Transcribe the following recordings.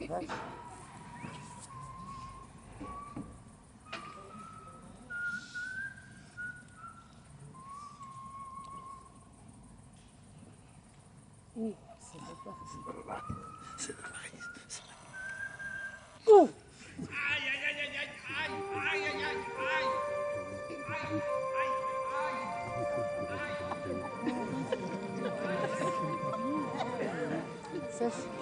C'est le mari. Oh! Aïe, aïe, aïe, aïe, aïe, aïe, aïe, aïe, Ça, c'est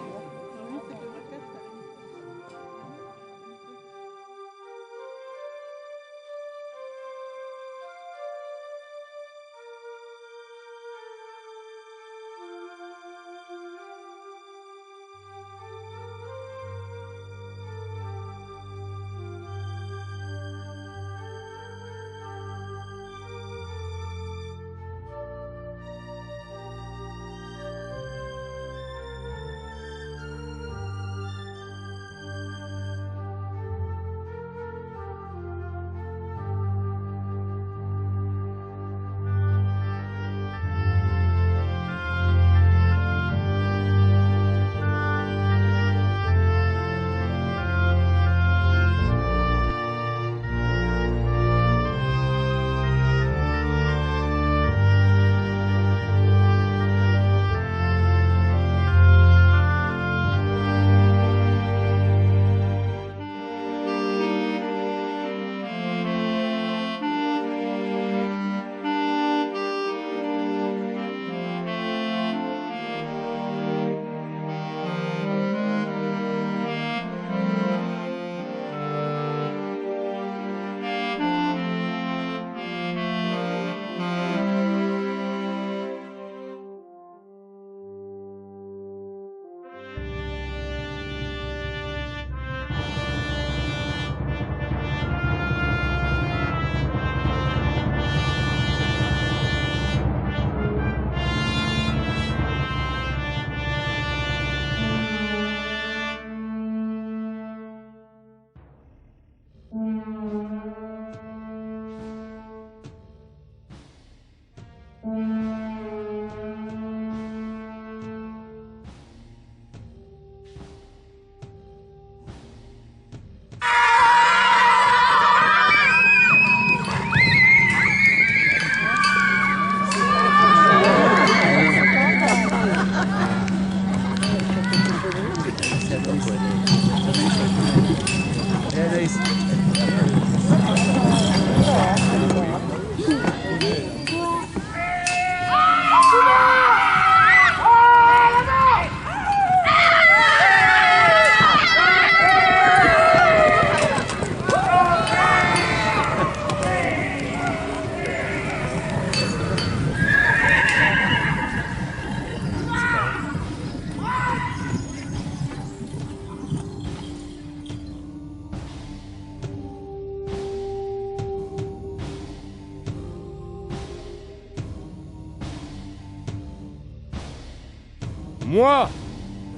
Moi,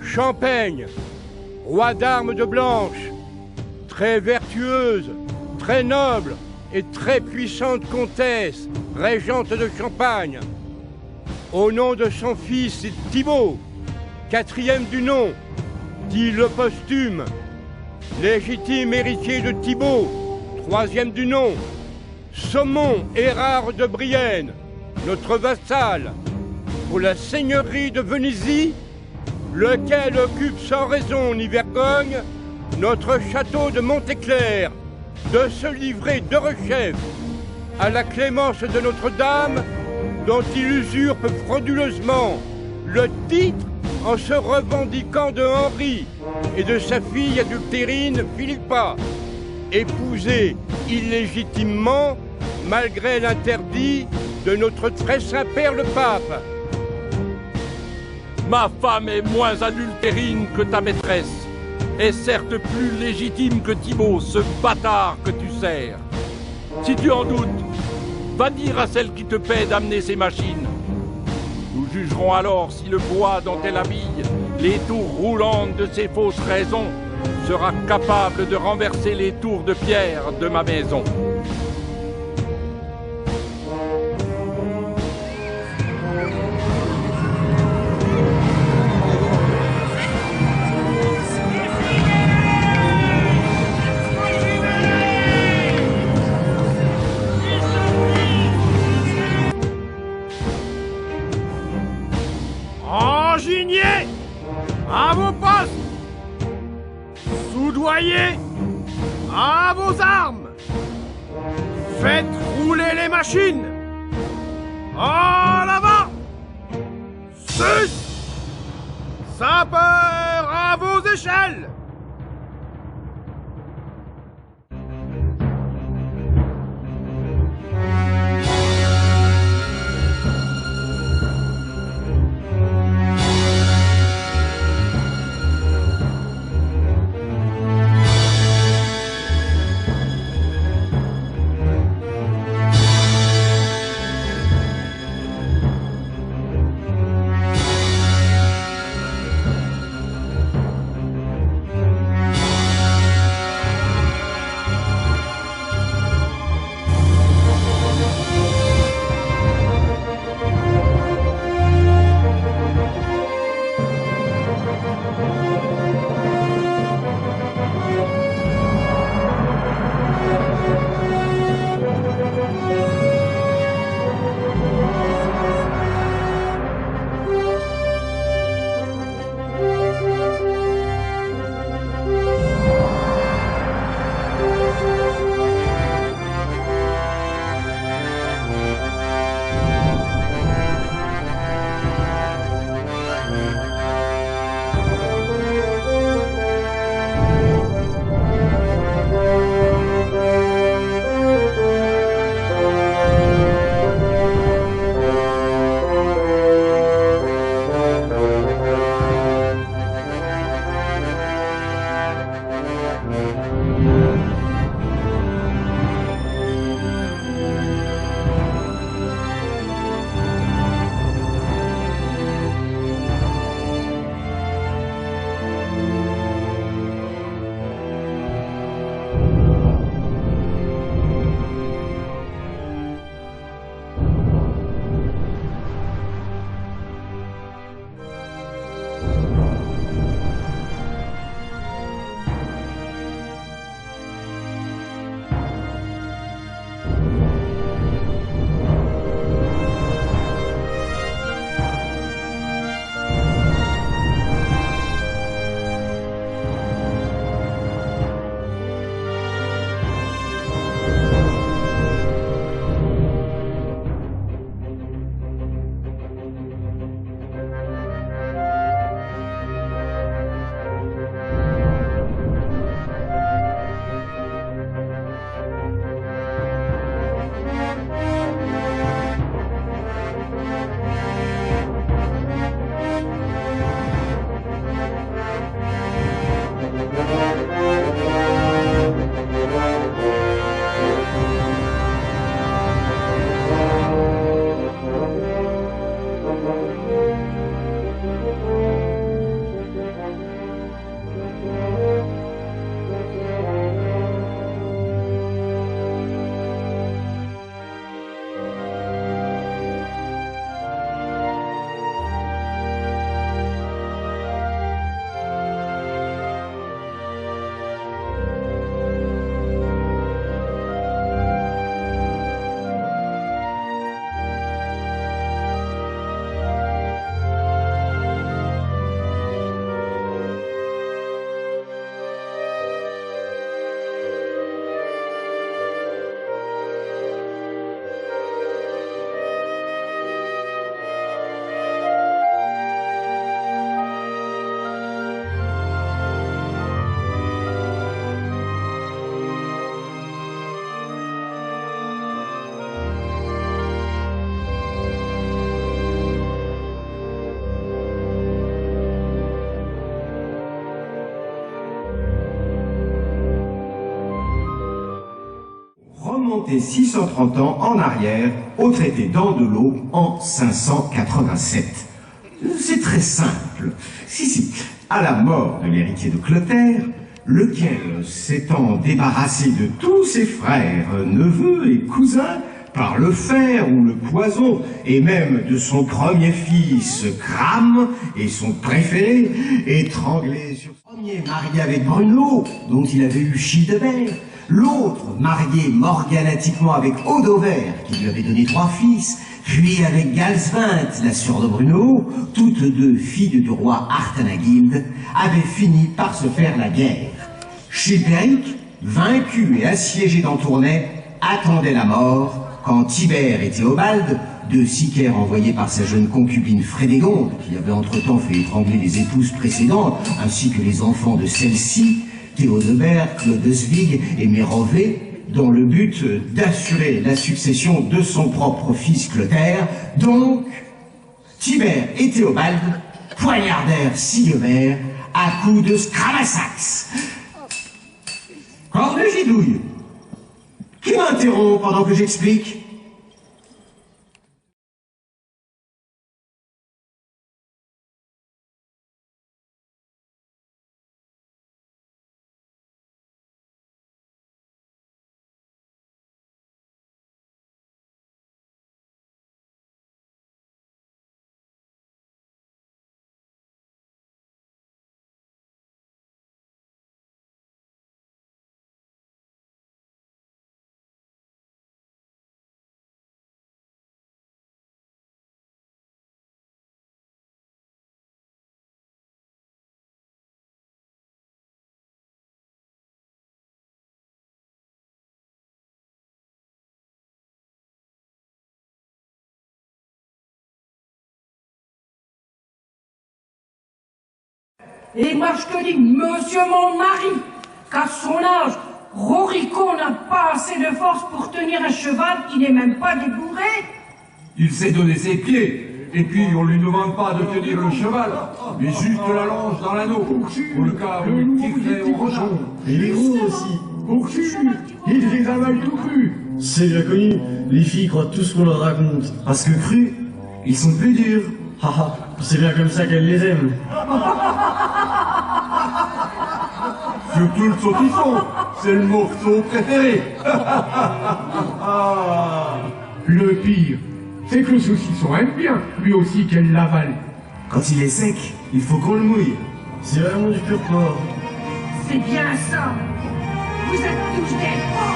Champaigne, roi d'armes de Blanche, très vertueuse, très noble et très puissante comtesse, régente de Champagne, au nom de son fils Thibaut, quatrième du nom, dit le posthume, légitime héritier de Thibaut, troisième du nom, Saumon Érard de Brienne, notre vassal, pour la seigneurie de Venisie, lequel occupe sans raison ni vergogne notre château de Montéclair, de se livrer de rechef à la clémence de Notre-Dame, dont il usurpe frauduleusement le titre en se revendiquant de Henri et de sa fille adultérine Philippa, épousée illégitimement malgré l'interdit de notre très saint père le pape. Ma femme est moins adultérine que ta maîtresse, et certes plus légitime que Thibaut, ce bâtard que tu sers. Si tu en doutes, va dire à celle qui te paie d'amener ses machines. Nous jugerons alors si le bois dont elle habille les tours roulantes de ses fausses raisons sera capable de renverser les tours de pierre de ma maison. machine! En avant! Sus! Sapeur à vos échelles! remonter 630 ans en arrière au traité d'Andelot en 587. C'est très simple. Si, à la mort de l'héritier de Clotaire, lequel, s'étant débarrassé de tous ses frères, neveux et cousins, par le fer ou le poison, et même de son premier fils, Crame, et son préféré, étranglé sur son premier marié avec Bruno, dont il avait eu Childebert, l'autre marié morganatiquement avec Audover, qui lui avait donné 3 fils, puis avec Galsvint, la sœur de Bruno, toutes deux filles du roi Arthanagild, avaient fini par se faire la guerre. Childéric, vaincu et assiégé dans Tournai, attendait la mort, quand Tibère et Théobald, deux sicaires envoyés par sa jeune concubine Frédégonde, qui avait entre-temps fait étrangler les épouses précédentes, ainsi que les enfants de celle-ci, Théodebert, Chlodeswig et Mérové, dans le but d'assurer la succession de son propre fils Clotaire. Donc, Tibère et Théobald poignardèrent Sigebert à coups de scramassax. Corne Gidouille, qui m'interrompt pendant que j'explique? Et moi je te dis, monsieur mon mari, qu'à son âge, Rorico n'a pas assez de force pour tenir un cheval qui n'est même pas débourré. Il s'est donné ses pieds, et puis on lui demande pas de tenir le cheval, mais juste la longe dans l'anneau, pour le cas où il tirerait au renard. Et les gros aussi. Au cul, il les avale tout cru. C'est bien connu, les filles croient tout ce qu'on leur raconte. Parce que crus, ils sont plus durs. Haha, c'est bien comme ça qu'elles les aiment. Surtout le saucisson, c'est le morceau préféré. Le pire, c'est que le saucisson aime bien, lui aussi, qu'elle l'avale. Quand il est sec, il faut qu'on le mouille. C'est vraiment du pur porc. C'est bien ça. Vous êtes tous des porcs.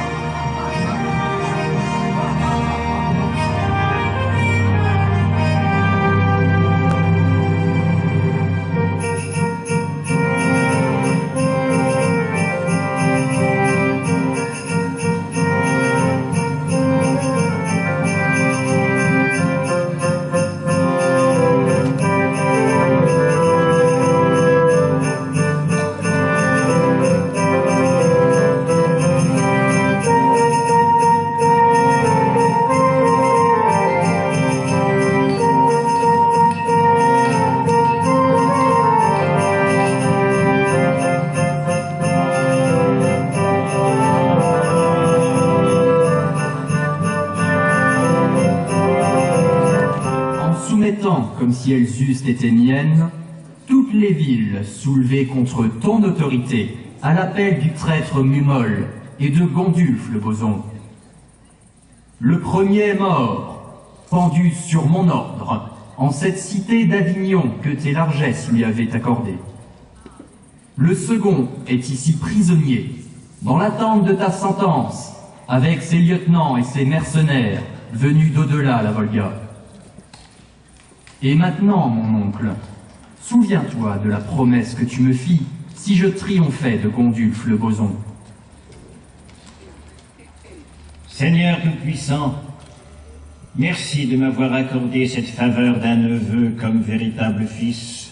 Comme si elles eussent été miennes, toutes les villes soulevées contre ton autorité à l'appel du traître Mumol et de Gondulf le boson. Le premier est mort, pendu sur mon ordre, en cette cité d'Avignon que tes largesses lui avaient accordée. Le second est ici prisonnier, dans l'attente de ta sentence, avec ses lieutenants et ses mercenaires venus d'au-delà la Volga. Et maintenant, mon oncle, souviens-toi de la promesse que tu me fis si je triomphais de Gondulf le boson. Seigneur Tout-Puissant, merci de m'avoir accordé cette faveur d'un neveu comme véritable fils,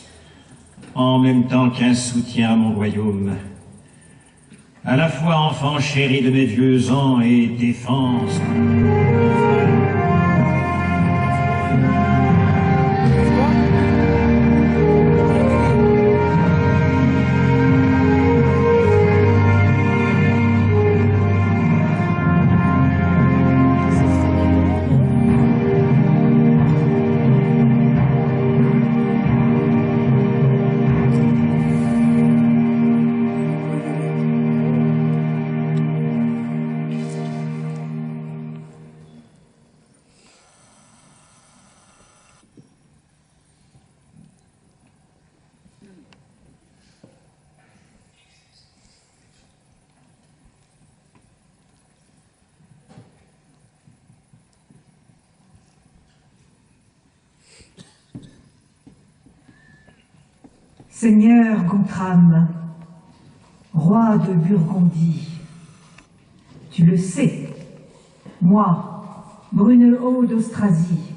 en même temps qu'un soutien à mon royaume. À la fois enfant chéri de mes vieux ans et défense. Seigneur Gontram, roi de Burgondie, tu le sais, moi, Brunehaut d'Austrasie,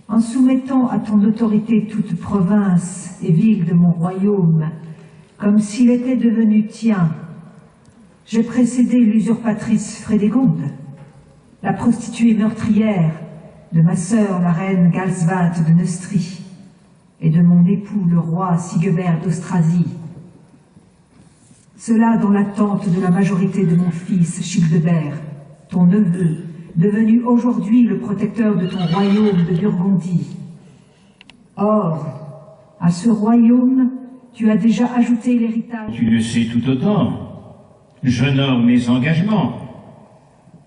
en soumettant à ton autorité toute province et ville de mon royaume, comme s'il était devenu tien, j'ai précédé l'usurpatrice Frédégonde, la prostituée meurtrière de ma sœur la reine Galsvate de Neustrie, et de mon époux le roi Sigebert d'Austrasie. Cela dans l'attente de la majorité de mon fils Childebert, ton neveu, devenu aujourd'hui le protecteur de ton royaume de Burgondie. Or, à ce royaume, tu as déjà ajouté l'héritage. Tu le sais tout autant. J'honore mes engagements.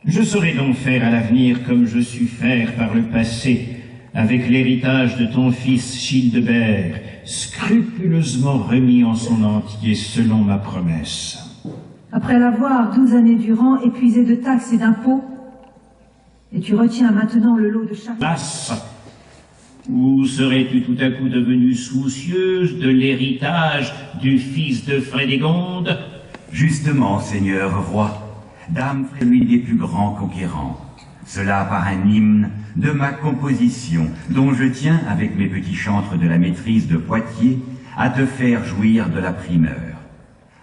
Je saurai donc faire à l'avenir comme je sus faire par le passé avec l'héritage de ton fils Childebert, scrupuleusement remis en son entier selon ma promesse. Après l'avoir 12 années durant épuisé de taxes et d'impôts, et tu retiens maintenant le lot de chaque... Ou serais-tu tout à coup devenue soucieuse de l'héritage du fils de Frédégonde? Justement, Seigneur roi, Dame fait lui des plus grands conquérants. Cela par un hymne de ma composition, dont je tiens, avec mes petits chantres de la maîtrise de Poitiers, à te faire jouir de la primeur.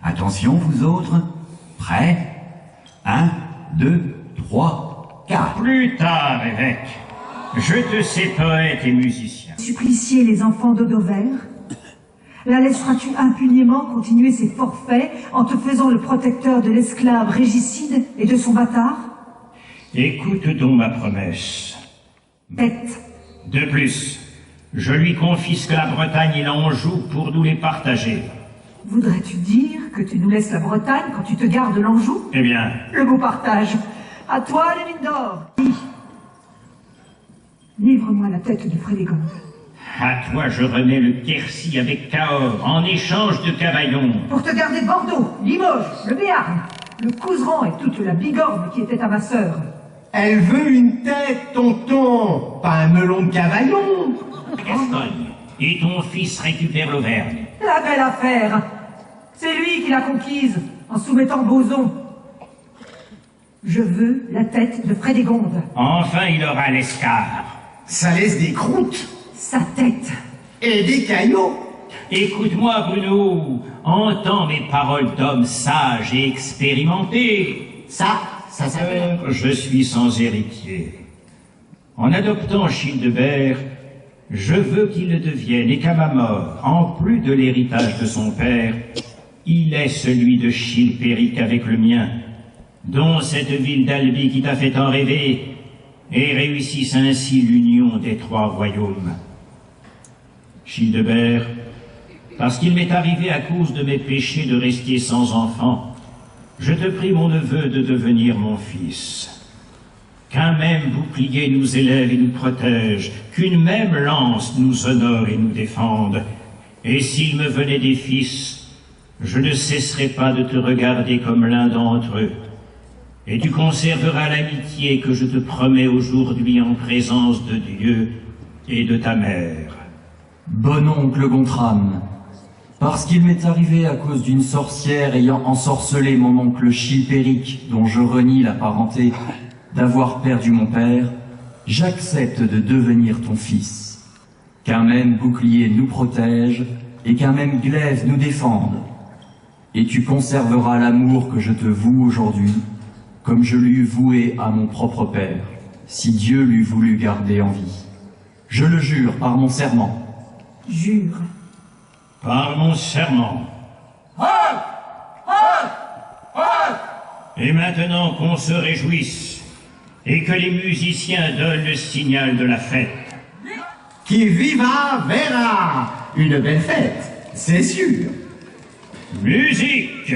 Attention, vous autres, prêts? 1, 2, 3, 4. Plus tard, évêque. Je te sais poète et musicien. Supplicier les enfants d'Odover? La laisseras-tu impunément continuer ses forfaits en te faisant le protecteur de l'esclave régicide et de son bâtard? Écoute donc ma promesse. Tête. De plus, je lui confisque la Bretagne et l'Anjou pour nous les partager. Voudrais-tu dire que tu nous laisses la Bretagne quand tu te gardes l'Anjou? Eh bien... Le beau partage. À toi les mines d'or. Livre-moi la tête de Frédégonde. À toi je remets le Quercy avec Cahors en échange de Cavaillon. Pour te garder Bordeaux, Limoges, le Béarn, le Couserans et toute la bigorne qui était à ma sœur. Elle veut une tête, tonton, pas un melon de Cavaillon. Gascogne, et ton fils récupère l'Auvergne. La belle affaire. C'est lui qui l'a conquise, en soumettant Boson. Je veux la tête de Frédégonde. Enfin il aura l'escar. Ça laisse des croûtes. Sa tête. Et des caillots. Écoute-moi, Bruno. Entends mes paroles d'homme sage et expérimenté. Ça s'appelle... Je suis sans héritier. En adoptant Childebert, je veux qu'il devienne, et qu'à ma mort, en plus de l'héritage de son père, il est celui de Chilpéric avec le mien, dont cette ville d'Albi qui t'a fait tant rêver, et réussisse ainsi l'union des 3 royaumes. Childebert, parce qu'il m'est arrivé à cause de mes péchés de rester sans enfant, je te prie, mon neveu, de devenir mon fils. Qu'un même bouclier nous élève et nous protège, qu'une même lance nous honore et nous défende. Et s'il me venait des fils, je ne cesserai pas de te regarder comme l'un d'entre eux. Et tu conserveras l'amitié que je te promets aujourd'hui en présence de Dieu et de ta mère. Bon oncle Gontram, parce qu'il m'est arrivé à cause d'une sorcière ayant ensorcelé mon oncle Chilpéric, dont je renie la parenté, d'avoir perdu mon père, j'accepte de devenir ton fils. Qu'un même bouclier nous protège et qu'un même glaive nous défende. Et tu conserveras l'amour que je te voue aujourd'hui, comme je l'eus voué à mon propre père, si Dieu l'eût voulu garder en vie. Je le jure par mon serment. Jure. Par mon serment. Et maintenant qu'on se réjouisse, et que les musiciens donnent le signal de la fête. Qui viva verra. Une belle fête, c'est sûr. Musique.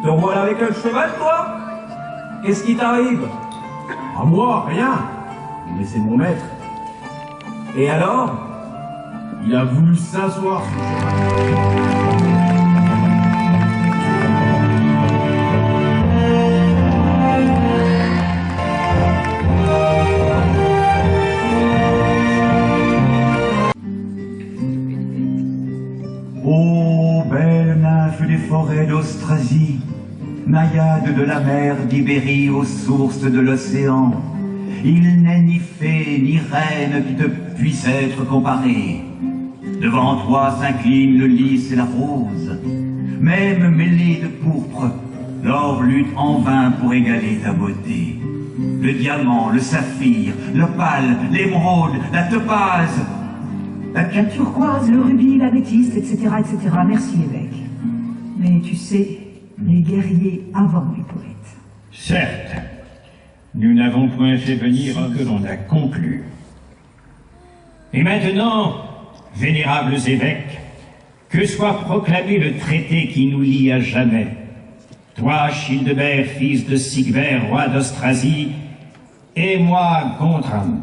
Te voilà avec un cheval, toi? Qu'est-ce qui t'arrive? À moi, rien. Mais c'est mon maître. Et alors? Il a voulu s'asseoir sur le cheval. Ô belle nymphe des forêts d'Austrasie, naïade de la mer d'Ibérie aux sources de l'océan, il n'est ni fée ni reine qui te puisse être comparée. Devant toi s'incline le lys et la rose, même mêlés de pourpre, l'or lutte en vain pour égaler ta beauté. Le diamant, le saphir, l'opale, l'émeraude, la topaze, la turquoise, le rubis, l'améthyste, etc., etc. Merci, évêque. Mais tu sais, les guerriers avant les poètes. Certes, nous n'avons point fait venir que l'on a conclu. Et maintenant, vénérables évêques, que soit proclamé le traité qui nous lie à jamais. Toi, Childebert, fils de Sigbert, roi d'Austrasie, et moi, Gontram,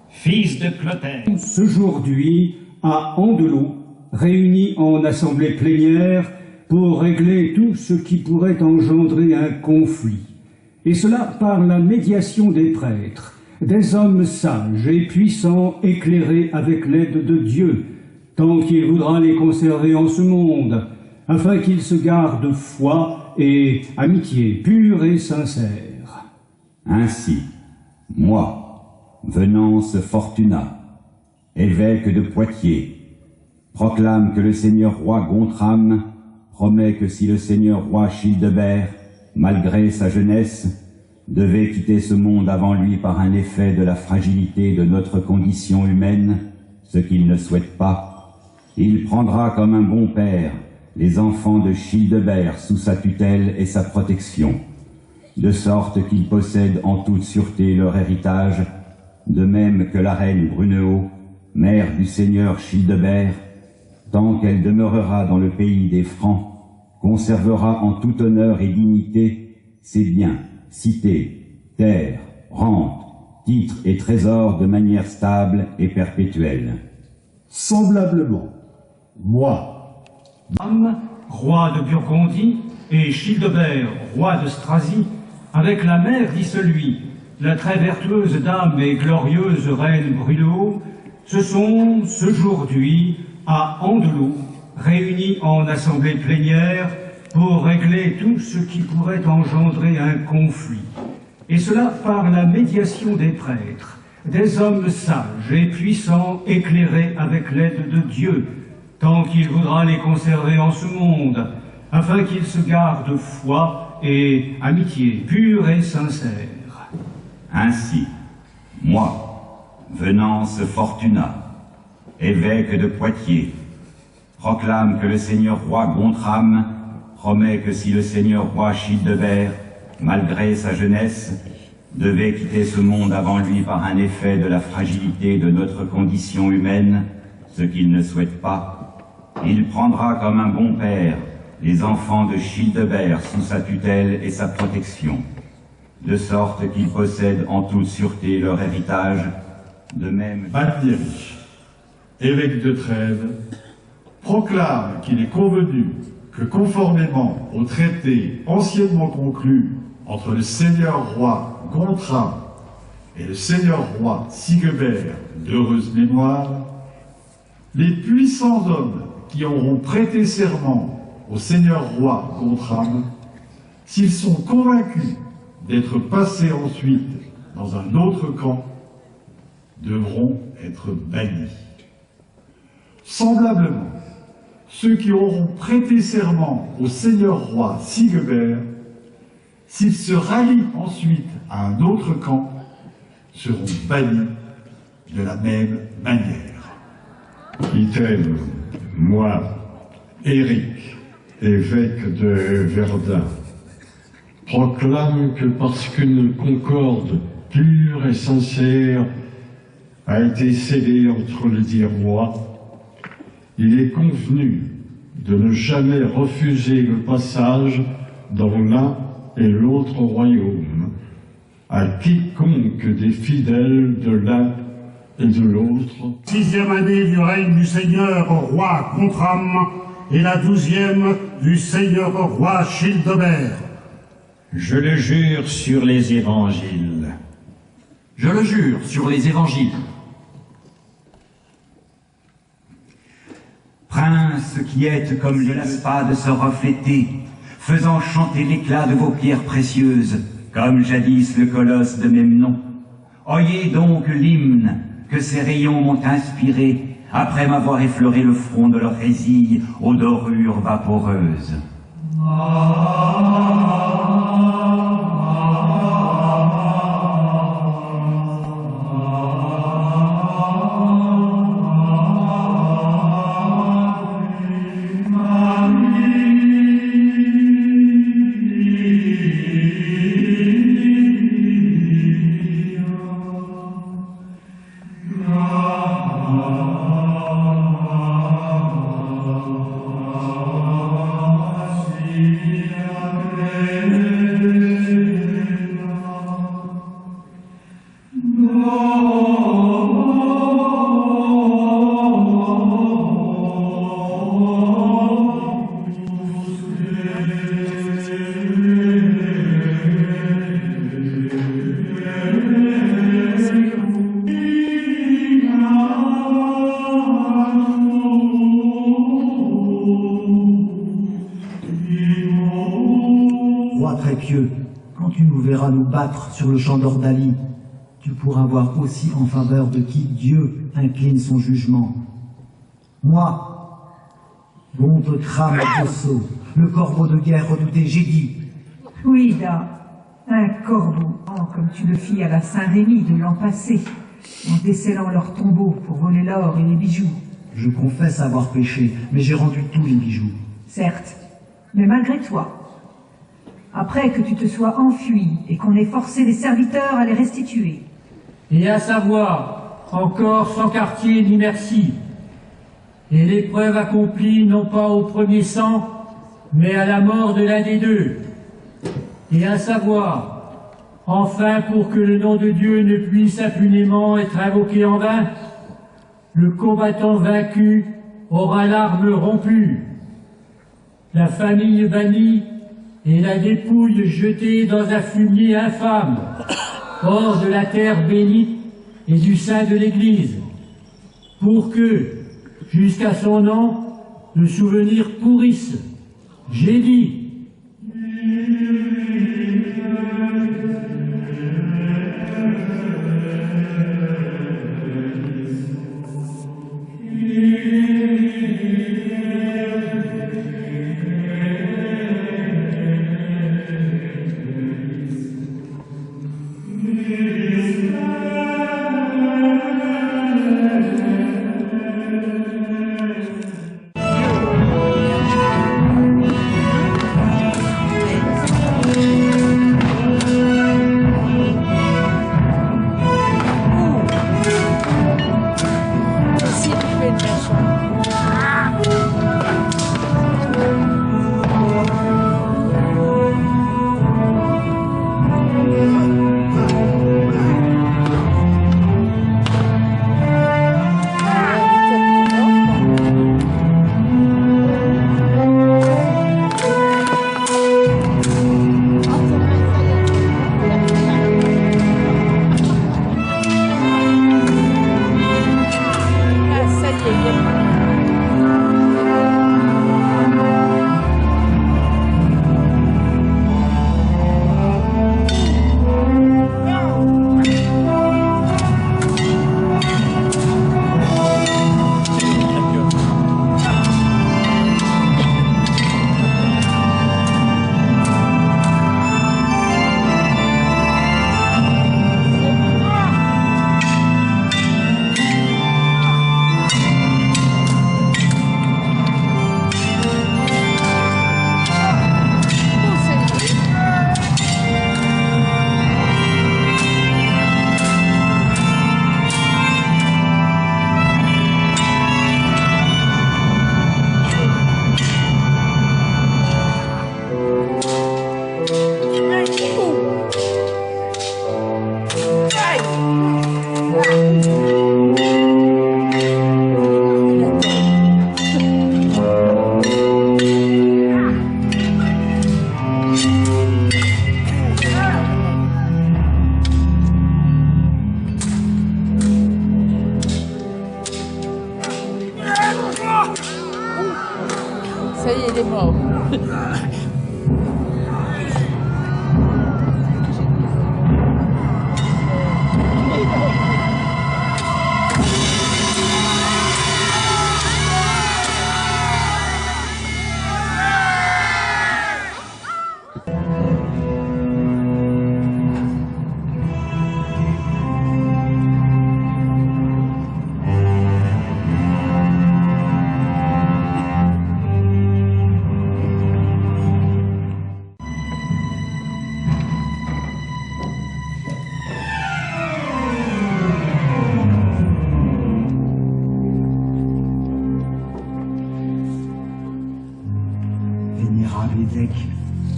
fils de Clotaire. Aujourd'hui, à Andelot, réunis en assemblée plénière pour régler tout ce qui pourrait engendrer un conflit. Et cela par la médiation des prêtres, des hommes sages et puissants éclairés avec l'aide de Dieu, tant qu'il voudra les conserver en ce monde, afin qu'ils se gardent foi et amitié pure et sincère. Ainsi, moi, Venance Fortuna, évêque de Poitiers, proclame que le seigneur roi Gontram promet que si le seigneur roi Childebert, malgré sa jeunesse, devait quitter ce monde avant lui par un effet de la fragilité de notre condition humaine, ce qu'il ne souhaite pas, il prendra comme un bon père les enfants de Childebert sous sa tutelle et sa protection, de sorte qu'ils possèdent en toute sûreté leur héritage, de même que la reine Brunehaut, mère du seigneur Childebert, tant qu'elle demeurera dans le pays des Francs, conservera en tout honneur et dignité ses biens, cités, terres, rentes, titres et trésors de manière stable et perpétuelle. Semblablement, moi, roi de Burgondie, et Childebert, roi de Strasie, avec la mère dissolue, la très vertueuse dame et glorieuse reine Brunehaut, se sont aujourd'hui à Andelot, réunis en assemblée plénière pour régler tout ce qui pourrait engendrer un conflit. Et cela par la médiation des prêtres, des hommes sages et puissants éclairés avec l'aide de Dieu, tant qu'il voudra les conserver en ce monde, afin qu'ils se gardent foi et amitié pure et sincère. Ainsi, moi, Venance Fortuna, évêque de Poitiers, proclame que le seigneur roi Gontram promet que si le seigneur roi Childebert, malgré sa jeunesse, devait quitter ce monde avant lui par un effet de la fragilité de notre condition humaine, ce qu'il ne souhaite pas, il prendra comme un bon père les enfants de Childebert sous sa tutelle et sa protection, de sorte qu'ils possèdent en toute sûreté leur héritage, de même... Badnierich, évêque de Trèves, proclame qu'il est convenu que conformément au traité anciennement conclu entre le seigneur roi Gontram et le seigneur roi Sigebert d'heureuse mémoire, les puissants hommes qui auront prêté serment au seigneur roi Gontram, s'ils sont convaincus d'être passés ensuite dans un autre camp, devront être bannis. Semblablement, ceux qui auront prêté serment au seigneur roi Sigebert, s'ils se rallient ensuite à un autre camp, seront bannis de la même manière. Item, moi, Éric, évêque de Verdun, proclame que parce qu'une concorde pure et sincère a été scellée entre les dix rois, il est convenu de ne jamais refuser le passage dans l'un et l'autre royaume, à quiconque des fidèles de l'un et de l'autre. 6e année du règne du Seigneur roi Gontram et la 12e du Seigneur roi Childebert. Je le jure sur les évangiles. Je le jure sur les évangiles. Prince qui êtes comme de la spade se refléter, faisant chanter l'éclat de vos pierres précieuses, comme jadis le colosse de même nom. Oyez donc l'hymne que ces rayons m'ont inspiré, après m'avoir effleuré le front de leur résille aux dorures vaporeuses. Quand tu nous verras nous battre sur le champ d'Ordalie, tu pourras voir aussi en faveur de qui Dieu incline son jugement. Moi, Gontram Dosso, le corbeau de guerre redouté, j'ai dit. Oui, un corbeau, comme tu le fis à la Saint-Rémy de l'an passé, en décellant leurs tombeaux pour voler l'or et les bijoux. Je confesse avoir péché, mais j'ai rendu tous les bijoux. Certes, mais malgré toi. Après que tu te sois enfui et qu'on ait forcé les serviteurs à les restituer. Et à savoir, encore sans quartier ni merci, et l'épreuve accomplie non pas au premier sang, mais à la mort de l'un des deux. Et à savoir, enfin pour que le nom de Dieu ne puisse impunément être invoqué en vain, le combattant vaincu aura l'arme rompue, la famille bannie, et la dépouille jetée dans un fumier infâme, hors de la terre bénite et du sein de l'Église, pour que, jusqu'à son nom, le souvenir pourrisse. J'ai dit.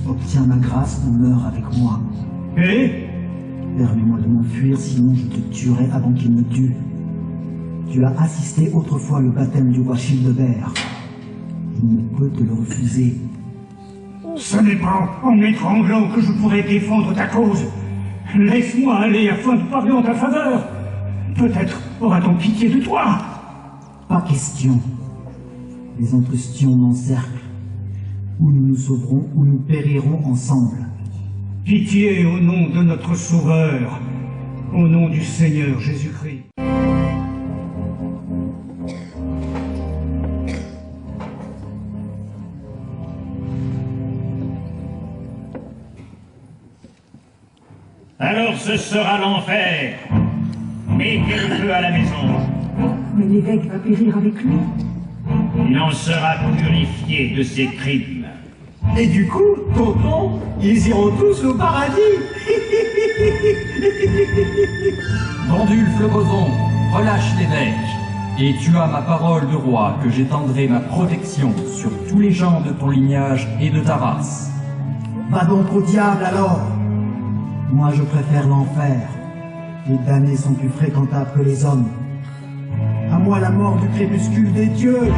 Obtiens ma grâce ou meurs avec moi. Et permets-moi de m'enfuir, sinon je te tuerai avant qu'il me tue. Tu as assisté autrefois le baptême du roi Childebert. Je ne peux te le refuser. Ce n'est pas en m'étranglant que je pourrai défendre ta cause. Laisse-moi aller afin de parler en ta faveur. Peut-être aura-t-on pitié de toi. Pas question. Les encrustions m'encerclent. Ou nous nous sauverons, ou nous périrons ensemble. Pitié au nom de notre Sauveur, au nom du Seigneur Jésus-Christ. Alors ce sera l'enfer. Mettez le feu à la maison. Mais l'évêque va périr avec lui. Il en sera purifié de ses crimes. Et du coup, tonton, ils iront tous au paradis. Gandulf le Boson, relâche l'évêque, et tu as ma parole de roi que j'étendrai ma protection sur tous les gens de ton lignage et de ta race. Va donc au diable alors. Moi je préfère l'enfer. Les damnés sont plus fréquentables que les hommes. À moi la mort du crépuscule des dieux.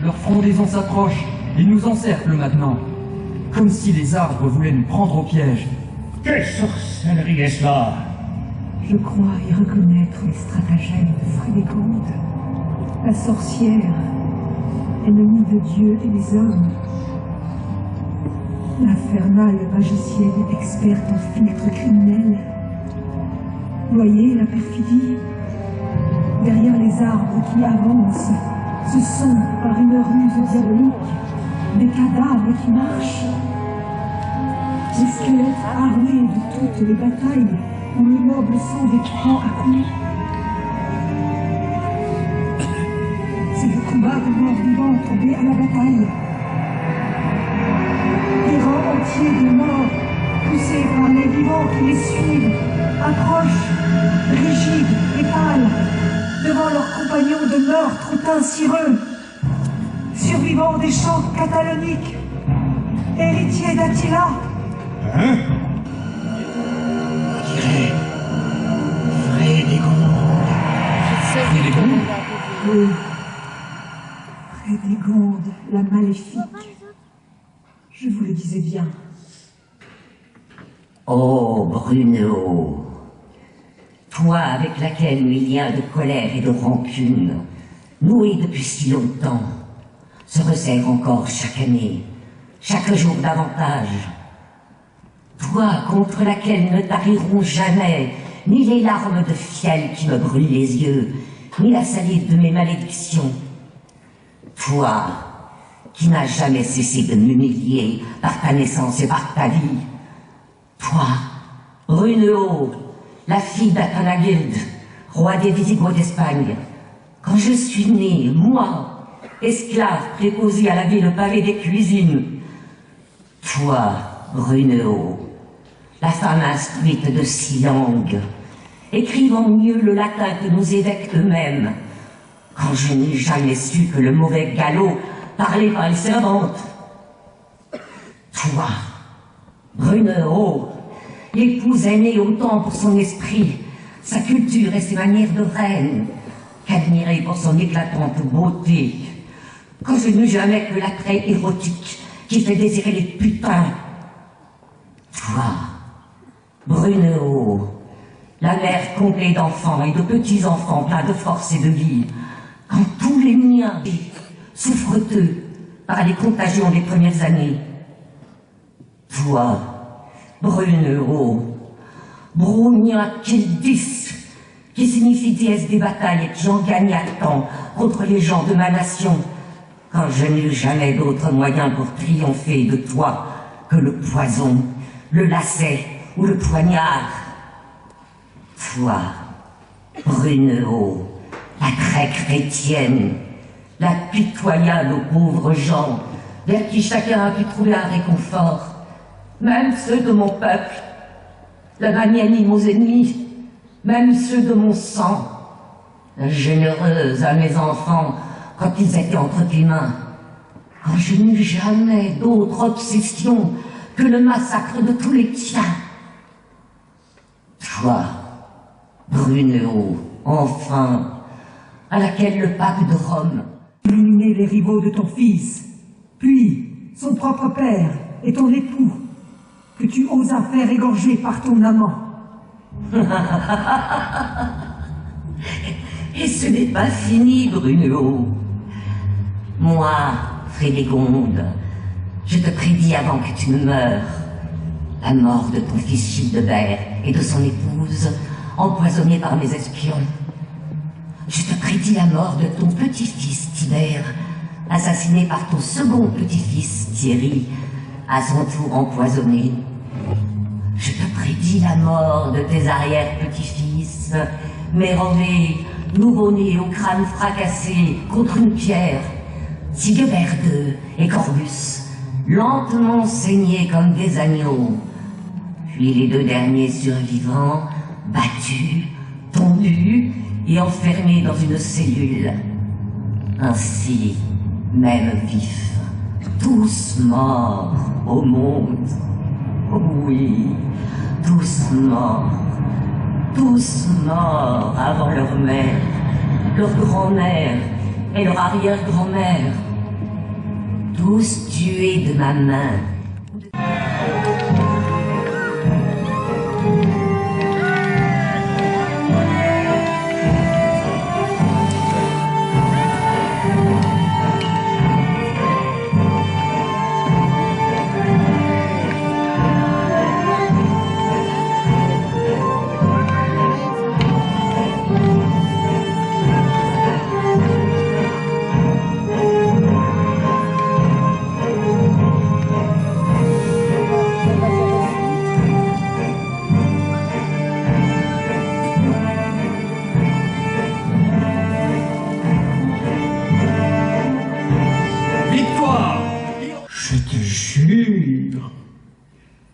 Leur frondaison s'approche, ils nous encerclent maintenant, comme si les arbres voulaient nous prendre au piège. Quelle sorcellerie est-ce là? Je crois y reconnaître les stratagèmes de Frédégonde, la sorcière, ennemie de Dieu et des hommes. L'infernale magicienne experte en filtres criminels. Voyez la perfidie? Derrière les arbres qui avancent, ce sont, par une ruse diabolique, des cadavres qui marchent. Des squelettes armés de toutes les batailles où le noble sang des prend à coups. C'est le combat de morts vivants tombés à la bataille. Des rangs entiers de morts, poussés par les vivants qui les suivent, approchent, rigides et pâles, devant leurs compagnons de meurtre cireux, survivants des champs cataloniques, héritiers d'Attila. Hein? On dirait Frédégonde. Frédégonde? Oui. Frédégonde, la maléfique. Je vous le disais bien. Oh, Bruno, toi avec laquelle mes liens de colère et de rancune, noués depuis si longtemps, se resserrent encore chaque année, chaque jour davantage. Toi contre laquelle ne tariront jamais ni les larmes de fiel qui me brûlent les yeux, ni la salive de mes malédictions. Toi qui n'as jamais cessé de m'humilier par ta naissance et par ta vie. Toi, Bruno, la fille d'Athanagild, roi des Visigoths d'Espagne, quand je suis né, moi, esclave préposé à la ville pavée des cuisines. Toi, Bruno, la femme instruite de 6 langues, écrivant mieux le latin que nos évêques eux-mêmes, quand je n'ai jamais su que le mauvais galop parlait par les servantes. Toi, Brunehaut, l'épouse aimée autant pour son esprit, sa culture et ses manières de reine, qu'admirée pour son éclatante beauté, quand je n'eus jamais que l'attrait érotique qui fait désirer les putains. Toi, Brunehaut, la mère comblée d'enfants et de petits-enfants pleins de force et de vie, quand tous les miens souffrent eux par les contagions des premières années. Toi, Brunehaut, Brugna Kildis, qui signifie déesse des batailles et qui en gagne à temps contre les gens de ma nation, quand je n'eus jamais d'autre moyen pour triompher de toi que le poison, le lacet ou le poignard. Toi, Brunehaut, la très chrétienne, la pitoyable aux pauvres gens, vers qui chacun a pu trouver un réconfort, même ceux de mon peuple, la magnanime aux ennemis, même ceux de mon sang, la généreuse à mes enfants quand ils étaient entre tes mains, quand je n'eus jamais d'autre obsession que le massacre de tous les tiens. Toi, Brunehaut, enfin, à laquelle le pape de Rome éliminer les rivaux de ton fils, puis son propre père et ton époux, que tu osas faire égorger par ton amant. Et ce n'est pas fini, Brunehaut. Moi, Frédégonde, je te prédis avant que tu ne meures la mort de ton fils Childebert et de son épouse, empoisonnés par mes espions. Je te prédis la mort de ton petit-fils Tibère, assassiné par ton second petit-fils Thierry, à son tour empoisonné. Je te prédis la mort de tes arrière-petits-fils, Mérovée, nouveau-né au crâne fracassé contre une pierre, Sigebert II et Corbus, lentement saignés comme des agneaux, puis les deux derniers survivants, battus, tondus et enfermés dans une cellule. Ainsi, même vifs, tous morts au monde. Oui, tous morts avant leur mère, leur grand-mère et leur arrière-grand-mère, tous tués de ma main.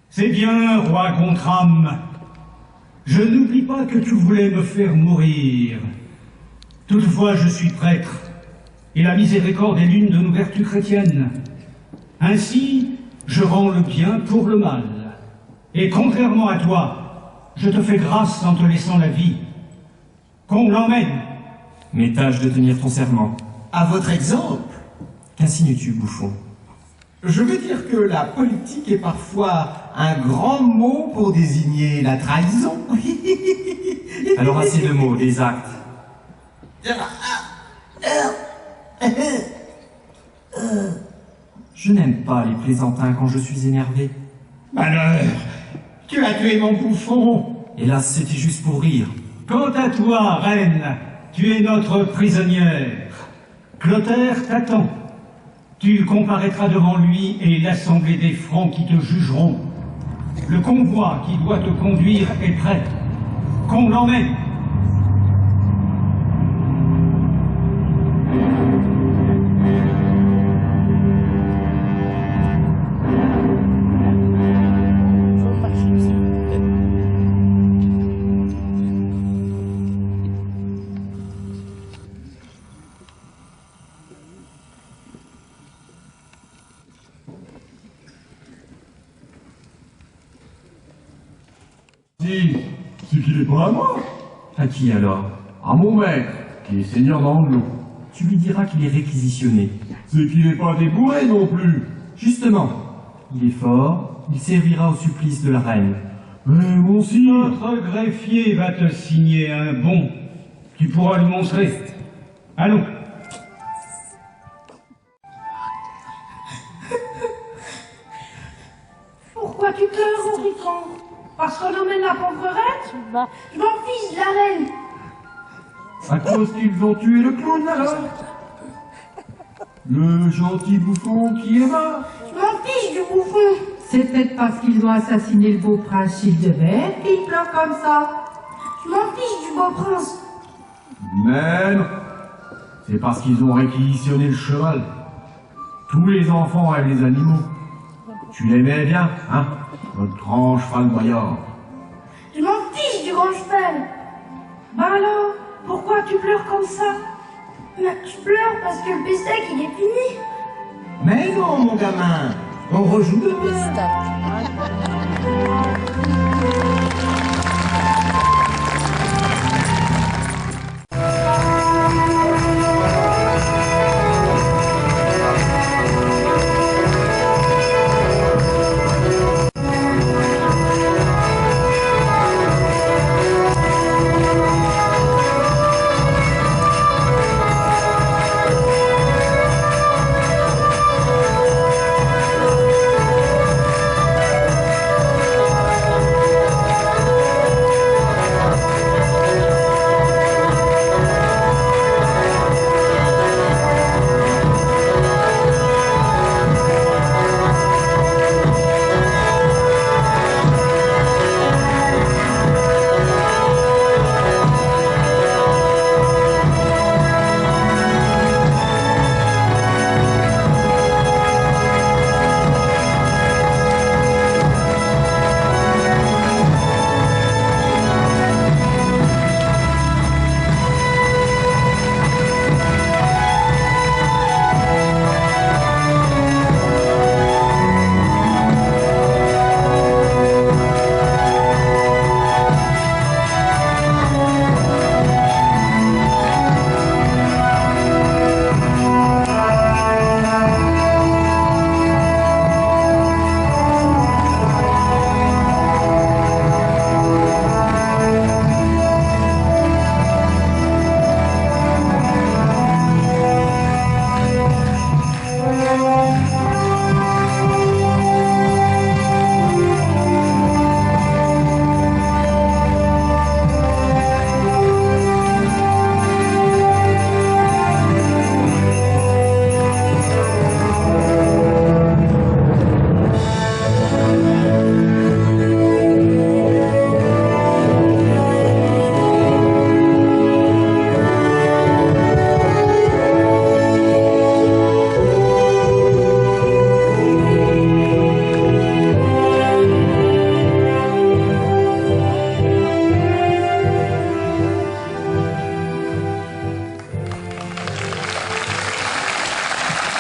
C'est bien, roi Gontram. Je n'oublie pas que tu voulais me faire mourir. Toutefois, je suis prêtre, et la miséricorde est l'une de nos vertus chrétiennes. Ainsi, je rends le bien pour le mal. Et contrairement à toi, je te fais grâce en te laissant la vie. Qu'on l'emmène. Mais tâche de tenir ton serment. À votre exemple. Qu'insinues-tu, bouffon? Je veux dire que la politique est parfois un grand mot pour désigner la trahison. Alors assez de mots, des actes. Je n'aime pas les plaisantins quand je suis énervé. Malheur, tu as tué mon bouffon. Hélas, c'était juste pour rire. Quant à toi, reine, tu es notre prisonnière. Clotaire t'attend. Tu comparaîtras devant lui et l'assemblée des francs qui te jugeront. Le convoi qui doit te conduire est prêt. Qu'on l'emmène. Si, c'est qu'il est pas à moi. À qui alors? À mon maître, qui est seigneur d'Andelot. Tu lui diras qu'il est réquisitionné. C'est qu'il n'est pas débourré non plus. Justement, il est fort, il servira au supplice de la reine. Mais mon sire... Notre greffier va te signer un bon. Tu pourras lui montrer. Allons. Pourquoi tu pleures, Henrican? Parce qu'on emmène la pauvrette? Je m'en fiche de la reine. À cause qu'ils ont tué le clown alors? Le gentil bouffon qui est mort? Je m'en fiche du bouffon. C'est peut-être parce qu'ils ont assassiné le beau prince Childebert qu'ils pleurent comme ça. Je m'en fiche du beau prince. Même, c'est parce qu'ils ont réquisitionné le cheval. Tous les enfants aiment les animaux. Tu l'aimais bien, hein, notre grand cheval Bayard? Je m'en fiche du grand cheval. Bah alors, pourquoi tu pleures comme ça? Mais je pleure parce que le pestac, il est fini. Mais non, mon gamin, on rejoue demain. Pestac.